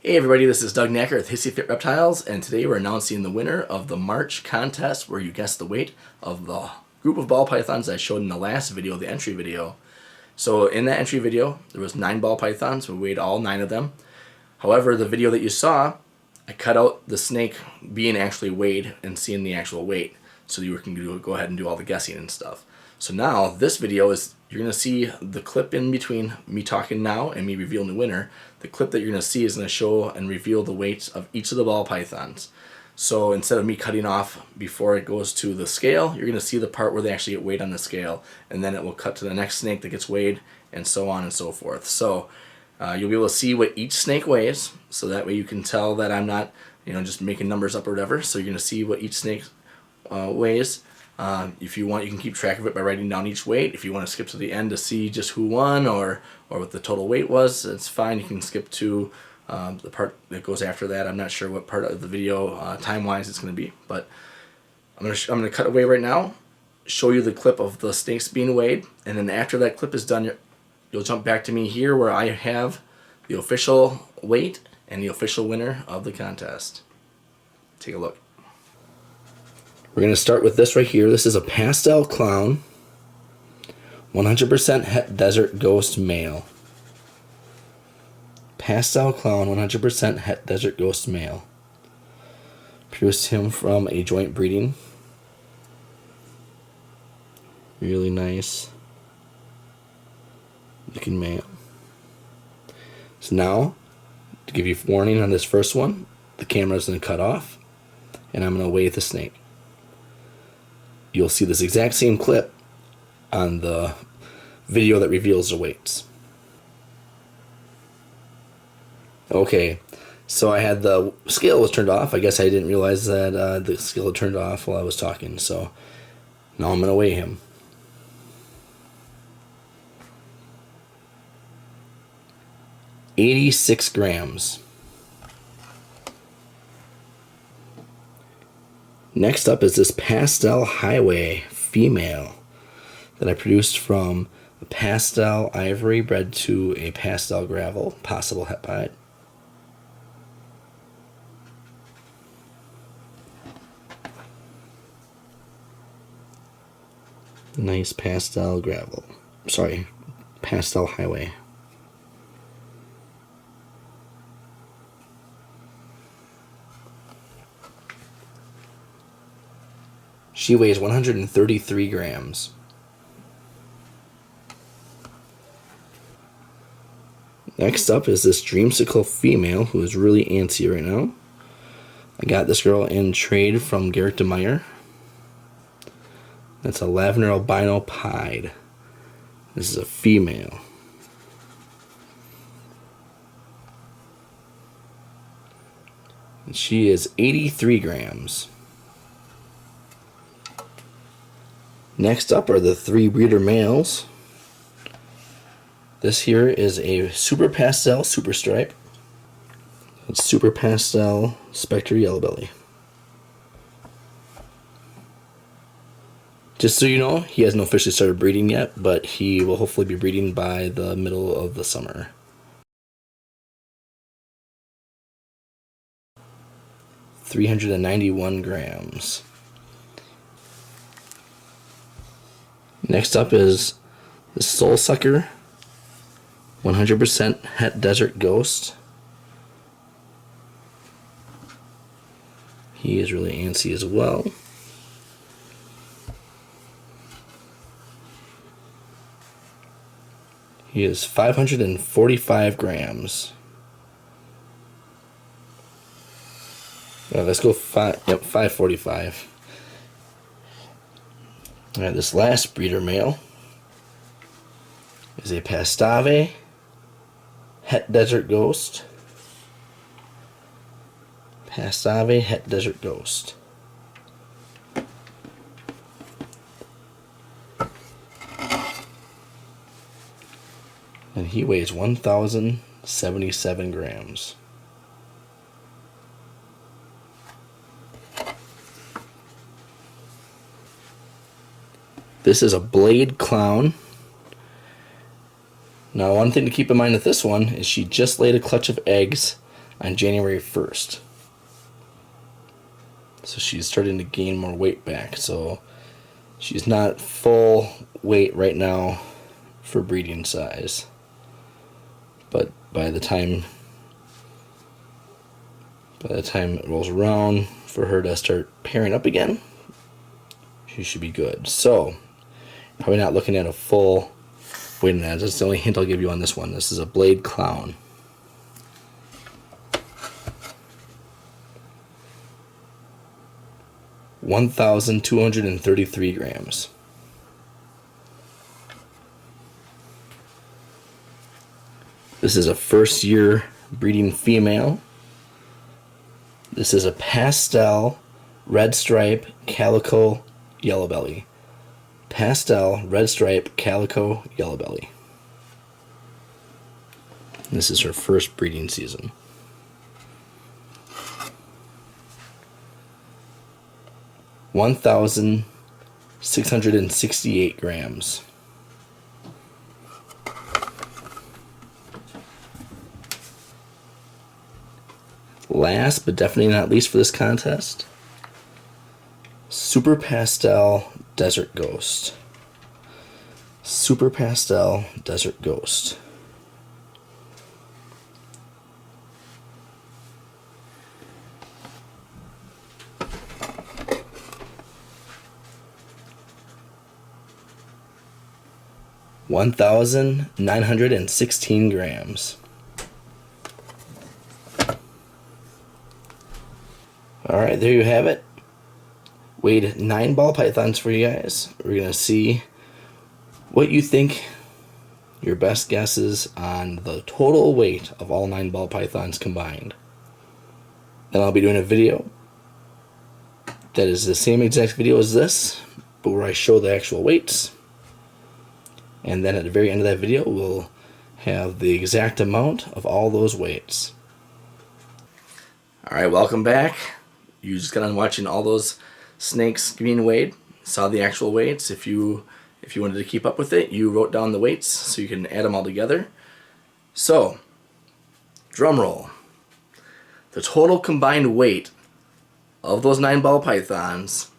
Hey everybody, this is Doug Knacker with Hissy Fit Reptiles, and today we're announcing the winner of the March contest where you guess the weight of the group of ball pythons I showed in the last video, the entry video. So in that entry video, there was 9 ball pythons. We weighed all 9 of them. However, the video that you saw, I cut out the snake being actually weighed and seeing the actual weight, so you can go ahead and do all the guessing and stuff. So now this video is, you're going to see the clip in between me talking now and me revealing the winner. The clip that you're going to see is going to show and reveal the weights of each of the ball pythons. So instead of me cutting off before it goes to the scale, you're going to see the part where they actually get weighed on the scale, and then it will cut to the next snake that gets weighed, and so on and so forth. So you'll be able to see what each snake weighs, so that way you can tell that I'm not, just making numbers up or whatever. So you're going to see what each snake weighs. If you want, you can keep track of it by writing down each weight. If you want to skip to the end to see just who won or what the total weight was, it's fine. You can skip to the part that goes after that. I'm not sure what part of the video time-wise it's going to be, but I'm going to cut away right now, show you the clip of the snakes being weighed, and then after that clip is done, you'll jump back to me here where I have the official weight and the official winner of the contest. Take a look. We're going to start with this right here. This is a pastel clown, 100% het desert ghost male. Pastel clown, 100% het desert ghost male. Produced him from a joint breeding. Really nice looking male. So now, to give you warning on this first one, the camera's going to cut off, and I'm going to weigh the snake. You'll see this exact same clip on the video that reveals the weights. Okay, so I had the scale was turned off. I guess I didn't realize that the scale had turned off while I was talking. So now I'm going to weigh him. $86 grams. Next up is this Pastel Highway female that I produced from a pastel ivory bred to a pastel gravel, possible het pied. Nice pastel gravel. Sorry, Pastel Highway. She weighs 133 grams. Next up is this Dreamsicle female who is really antsy right now. I got this girl in trade from Garrett DeMeyer. That's a lavender albino pied. This is a female. And she is 83 grams. Next up are the 3 breeder males. This here is a Super Pastel Super Stripe. It's Super Pastel Spectre Yellow Belly. Just so you know, he hasn't officially started breeding yet, but he will hopefully be breeding by the middle of the summer. $391 grams. Next up is the Soul Sucker, 100% het desert ghost. He is really antsy as well. He is 545 grams. Let's go 545. Alright, this last breeder male is a Pastave Het Desert Ghost. Pastave Het Desert Ghost. And he weighs 1,077 grams. This is a Blade Clown. Now, one thing to keep in mind with this one is she just laid a clutch of eggs on January 1st. So she's starting to gain more weight back. So she's not full weight right now for breeding size. But by the time it rolls around for her to start pairing up again, she should be good. So probably not looking at a full weight in that. That's the only hint I'll give you on this one. This is a Blade Clown. (1,233 grams). This is a first year breeding female. This is a pastel red stripe calico yellow belly. Pastel red stripe calico yellow belly. This is her first breeding season. (1,668 grams). Last but definitely not least for this contest, Super Pastel Desert Ghost. Super Pastel Desert Ghost. (1,916 grams). Alright, there you have it. Weighed 9 ball pythons for you guys. We're going to see what you think your best guess is on the total weight of all 9 ball pythons combined. Then I'll be doing a video that is the same exact video as this, but where I show the actual weights. And then at the very end of that video, we'll have the exact amount of all those weights. Alright, welcome back. You just got on watching all those snakes being weighed, saw the actual weights. If you wanted to keep up with it, you wrote down the weights so you can add them all together. So, drum roll. The total combined weight of those 9 ball pythons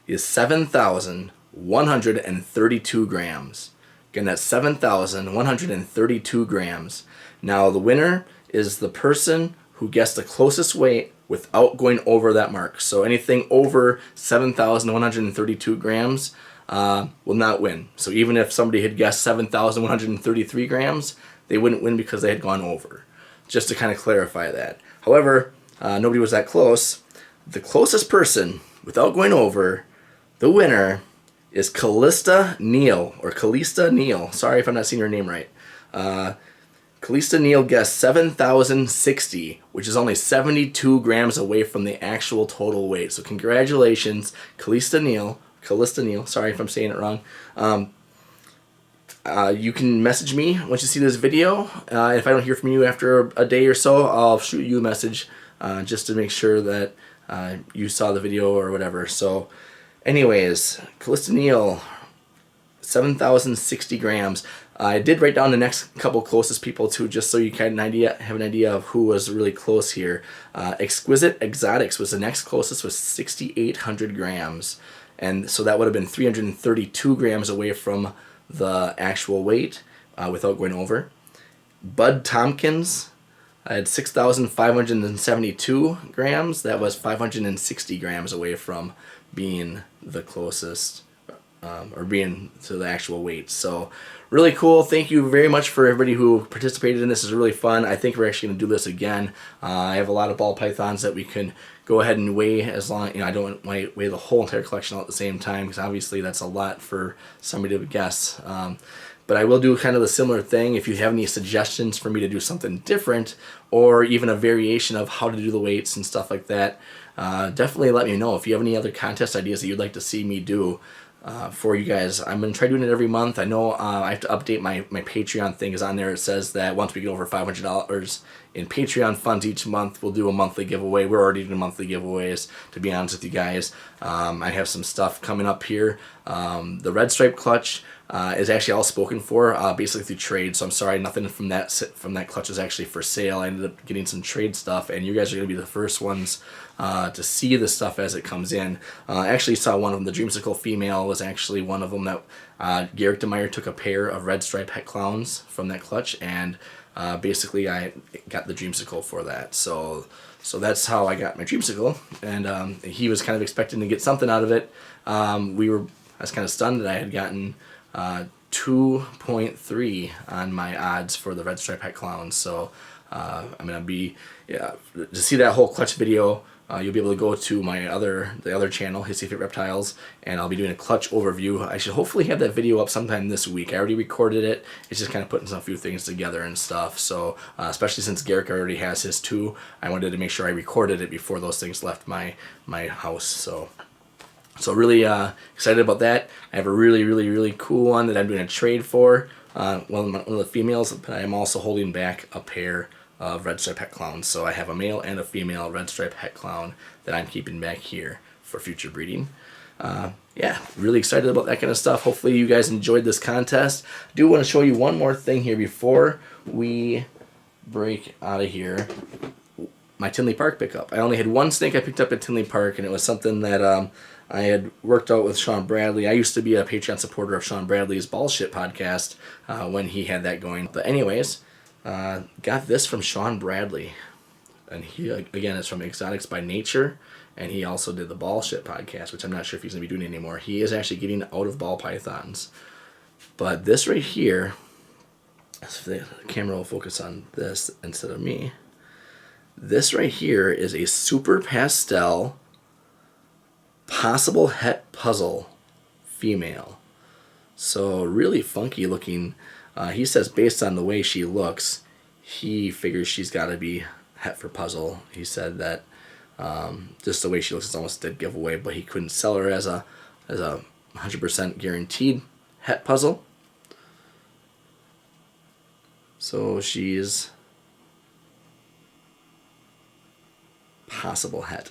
is 7,132 grams. Again, that's 7,132 grams. Now, the winner is the person who guessed the closest weight without going over that mark. So anything over 7,132 grams will not win. So even if somebody had guessed 7,133 grams, they wouldn't win because they had gone over. Just to kind of clarify that. However, nobody was that close. The closest person, without going over, the winner is Callista Neal, or Callista Neal. Sorry if I'm not saying your name right. Callista Neal guessed 7,060, which is only 72 grams away from the actual total weight. So congratulations, Callista Neal. Sorry if I'm saying it wrong. You can message me once you see this video. If I don't hear from you after a day or so, I'll shoot you a message just to make sure that you saw the video or whatever. So anyways, Callista Neal, 7,060 grams. I did write down the next couple closest people too, just so you kind of have an idea of who was really close here. Exquisite Exotics was the next closest with 6,800 grams. And so that would have been 332 grams away from the actual weight without going over. Bud Tompkins had 6,572 grams. That was 560 grams away from being the closest, or being to the actual weight. So really cool. Thank you very much for everybody who participated in this. It's really fun. I think we're actually going to do this again. I have a lot of ball pythons that we can go ahead and weigh, as long, I don't want to weigh the whole entire collection all at the same time, because obviously that's a lot for somebody to guess. But I will do kind of the similar thing. If you have any suggestions for me to do something different, or even a variation of how to do the weights and stuff like that, definitely let me know. If you have any other contest ideas that you'd like to see me do for you guys, I'm going to try doing it every month. I know I have to update my Patreon thing, is on there. It says that once we get over $500 in Patreon funds each month. We'll do a monthly giveaway. We're already doing monthly giveaways, to be honest with you guys. I have some stuff coming up here. The Red Stripe clutch is actually all spoken for, basically through trade. So I'm sorry, nothing from that clutch is actually for sale. I ended up getting some trade stuff, and you guys are going to be the first ones to see the stuff as it comes in. I actually saw one of them. The Dreamsicle female was actually one of them that Garrick DeMeyer took a pair of Red Stripe Het Clowns from that clutch, and basically I got the Dreamsicle for that. So that's how I got my Dreamsicle, and he was kind of expecting to get something out of it. I was kind of stunned that I had gotten 2.3 on my odds for the Red Stripe Het Clowns. So I'm gonna be to see that whole clutch video. You'll be able to go to the other channel, Hissy Fit Reptiles, and I'll be doing a clutch overview. I should hopefully have that video up sometime this week. I already recorded it. It's just kind of putting a few things together and stuff. So especially since Garrick already has his too, I wanted to make sure I recorded it before those things left my house. So really excited about that. I have a really cool one that I'm doing a trade for. One of the females, but I'm also holding back a pair of Red Stripe Het Clowns. So I have a male and a female Red Stripe Het Clown that I'm keeping back here for future breeding. Yeah, really excited about that kind of stuff. Hopefully you guys enjoyed this contest. I do want to show you one more thing here before we break out of here. My Tinley Park pickup. I only had one snake I picked up at Tinley Park, and it was something that I had worked out with Sean Bradley. I used to be a Patreon supporter of Sean Bradley's Bullshit podcast when he had that going. But anyways, got this from Sean Bradley, and he again is from Exotics by Nature, and he also did the Bullshit podcast, which I'm not sure if he's gonna be doing anymore. He is actually getting out of ball pythons, but this right here, if the camera will focus on this instead of me, this right here is a super pastel possible het puzzle female. So really funky looking. He says based on the way she looks, he figures she's got to be het for puzzle. He said that just the way she looks is almost a dead giveaway, but he couldn't sell her as a 100% guaranteed het puzzle. So she's possible het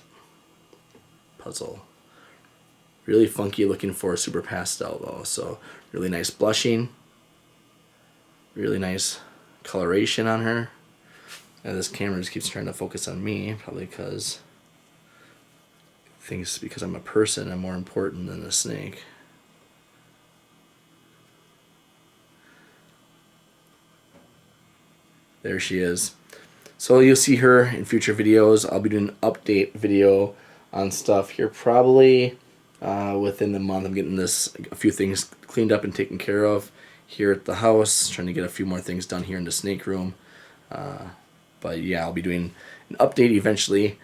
puzzle. Really funky looking for a super pastel though. So really nice blushing. Really nice coloration on her. And this camera just keeps trying to focus on me, probably because it thinks because I'm a person I'm more important than the snake. There she is. So you'll see her in future videos. I'll be doing an update video on stuff here probably within the month. I'm getting a few things cleaned up and taken care of here at the house. Trying to get a few more things done here in the snake room. But yeah, I'll be doing an update eventually.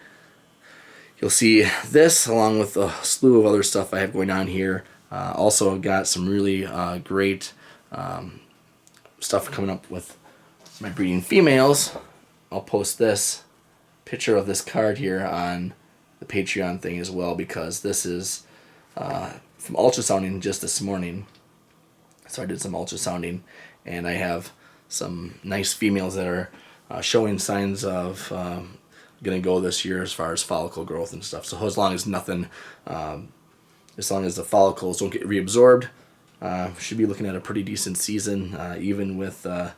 You'll see this along with a slew of other stuff I have going on here. Also got some really great stuff coming up with my breeding females. I'll post this picture of this card here on the Patreon thing as well, because this is from ultrasounding just this morning. So I did some ultrasounding, and I have some nice females that are showing signs of going to go this year as far as follicle growth and stuff. So as long as nothing, as long as the follicles don't get reabsorbed, should be looking at a pretty decent season, even with the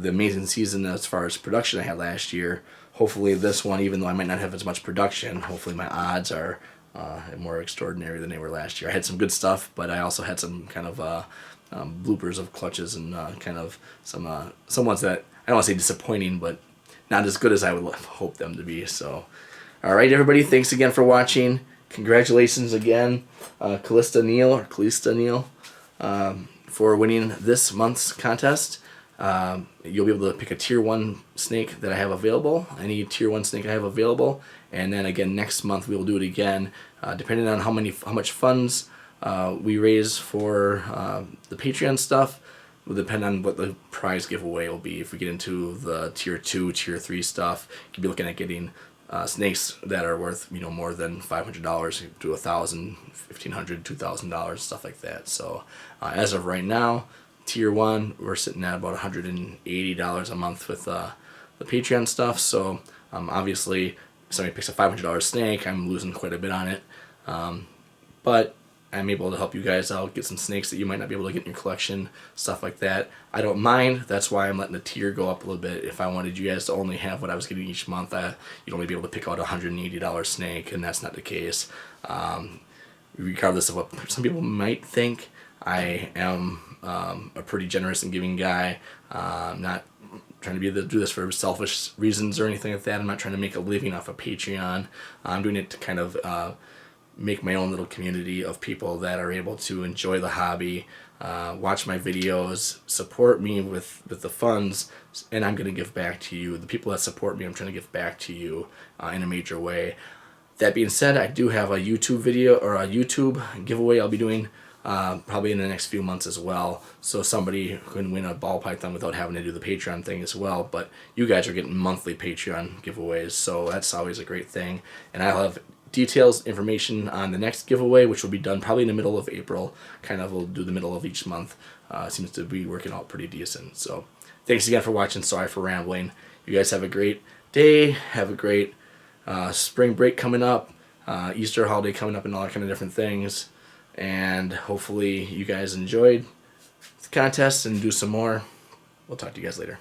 amazing season as far as production I had last year. Hopefully this one, even though I might not have as much production, hopefully my odds are more extraordinary than they were last year. I had some good stuff, but I also had some kind of bloopers of clutches and kind of some ones that I don't want to say disappointing, but not as good as I would hope them to be. So, all right, everybody, thanks again for watching. Congratulations again, Callista Neal, for winning this month's contest. You'll be able to pick a tier 1 snake that I have available, any tier 1 snake I have available, and then again next month we will do it again, depending on how much funds we raise for the Patreon stuff. Will depend on what the prize giveaway will be. If we get into the tier 2, tier 3 stuff, you'll be looking at getting snakes that are worth more than $500 to $1,000, $1,500, $2,000, stuff like that. So as of right now, tier 1, we're sitting at about $180 a month with the Patreon stuff. So obviously, if somebody picks a $500 snake, I'm losing quite a bit on it. But I'm able to help you guys out, get some snakes that you might not be able to get in your collection, stuff like that. I don't mind. That's why I'm letting the tier go up a little bit. If I wanted you guys to only have what I was getting each month, you'd only be able to pick out a $180 snake, and that's not the case. Regardless of what some people might think, I am a pretty generous and giving guy. I'm not trying to do this for selfish reasons or anything like that. I'm not trying to make a living off of Patreon. I'm doing it to kind of make my own little community of people that are able to enjoy the hobby, watch my videos, support me with the funds, and I'm going to give back to you. The people that support me, I'm trying to give back to you in a major way. That being said, I do have a YouTube video or a YouTube giveaway I'll be doing probably in the next few months as well. So somebody can win a ball python without having to do the Patreon thing as well. But you guys are getting monthly Patreon giveaways, so that's always a great thing. And I'll have details, information on the next giveaway, which will be done probably in the middle of April. Kind of will do the middle of each month. Seems to be working out pretty decent. So thanks again for watching. Sorry for rambling. You guys have a great day. Have a great spring break coming up. Easter holiday coming up and all that kind of different things. And hopefully you guys enjoyed the contest and do some more. We'll talk to you guys later.